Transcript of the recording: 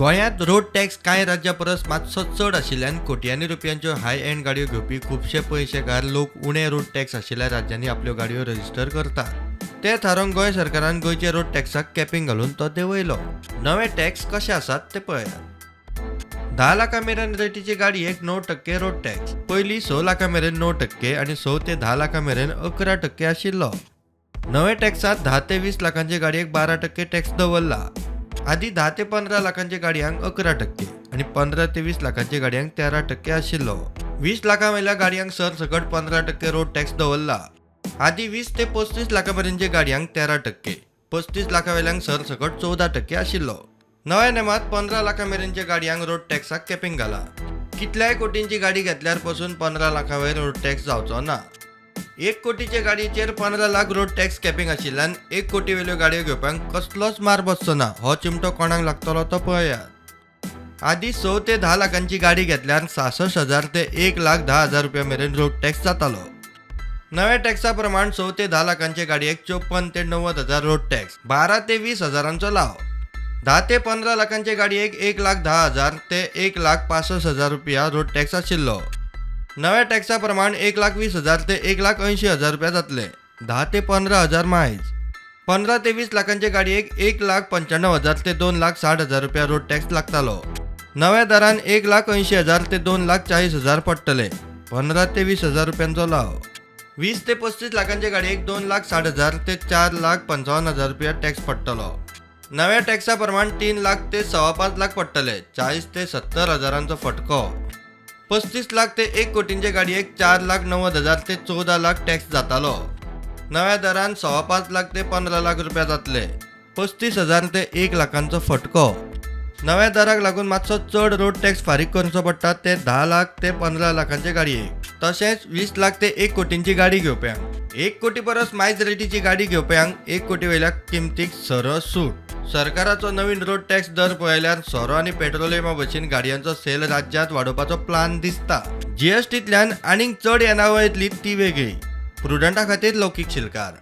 गोंयांत road tax कांय राज्यां परस मातसो चड आशिल्ल्यान कोट्यांनी रुपयांच्यो हाय एंड गाडयो घेवपी खुबशे पयशेकार लोक उणे रोड टॅक्स आशिल्ल्या राज्यांनी आपल्यो गाडयो रजिस्टर करतात। ते थारोवन गोंय सरकारान गोंयचे रोड टॅक्साक कॅपिंग घालून तो देंवयलो। नवे टॅक्स कशे आसात ते पळयात। 10 लाखां मेरेन रेटीची गाडयेक 9% रोड टॅक्स। पयलीं 6 लाखां मेरेन 9% आनी 6 ते 10 लाखां मेरेन 11% आशिल्लो। नवे टॅक्सात 10 ते 20 लाखांचे गाडयेक 12% टॅक्स दवरला। आधी 10 ते 15 लाखांच्या गाडयांक 11% आणि 15 ते 20 लाखांच्या गाडयांक 13% आशिल्लो। 20 लाखां वयल्या गाडयांक सरसकट 15% रोड टॅक्स दवरला। आधी 20 ते 35 लाखांपर्यंतच्या गाडयांक 13%, 35 लाखां वयल्यांक सरसकट 14% आशिल्लो। नव्या नेमात 15 लाखां मेरेनच्या गाडयांक रोड टॅक्साक कॅपिंग घाला। कितल्याय कोटींची गाडी घेतल्यार पासून 15 लाखां वयर रोड टॅक्स जावचो ना। 1 कोटीच्या गाडयेचेर 15 लाख रोड टॅक्स कॅपिंग आशिल्ल्यान 1 कोटी वयल्यो गाडयो घेवपाक कसलोच मार बसचो ना। हो चिमटो कोणाक लागतलो तो पळयात। आधी 6 ते 10 लाखांची गाडी घेतल्यार 66,000 ते 1,10,000 रुपया मेरेन रोड टॅक्स जातालो। नव्या टॅक्सा प्रमाण 6 ते 10 लाखांच्या गाडयेक 54 ते 90,000 रोड टॅक्स, 12 ते 20,000 लाव। 10 ते 15 लाखांच्या गाडयेक 1,10,000 ते 1,65,000 रुपया रोड टॅक्स आशिल्लो। नव्या टॅक्सा प्रमाण 1,20,000 ते 1,80,000 रुपया जातले, 10 ते 15,000 मायज। 15 ते 20 लाखांच्या गाडयेक 1,95,000 ते 2,60,000 रुपया रोड टॅक्स लागतालो। नव्या दरान 1,80,000 ते 2,40,000 पडटले, 15 ते 20,000 रुपयांचो लाव। 20 ते 35 लाखांच्या गाडयेक 2,60,000 ते 4,55,000 रुपया टॅक्स पडटलो। नव्या टॅक्सा प्रमाण 3 लाख ते 5.25 लाख पडटले, 40 ते 70,000 फटको। 35 लाख ते 1 कोटींच्या गाडयेक 4,90,000 ते 14 लाख टॅक्स जातालो। नव्या दरान 5.25 लाख ते 15 लाख रुपया जातले, 35,000 ते 1 लाखांचो फटको। नव्या दराक लागून मातसो चड रोड टॅक्स फारीक करचो पडटा ते 10 लाख ते 15 लाखांच्या गाडयेक, तशेंच 20 लाख ते 1 कोटींची गाडी घेवप्यांक। 1 कोटी परस मायज रेटीची गाडी घेवप्यांक 1 कोटी वयल्या किमतीक सरळ सूट। सरकाराचो नवीन रोड टॅक्स दर पळयल्यार सोरो आनी पेट्रोलियमा भशेन गाडयांचो सेल राज्यांत वाडोवपाचो प्लान दिसता। जीएसटींतल्यान आनीक चड येणावळ येतली ती वेगळी। प्रुडंटा खातीर लौकीक शिलकार।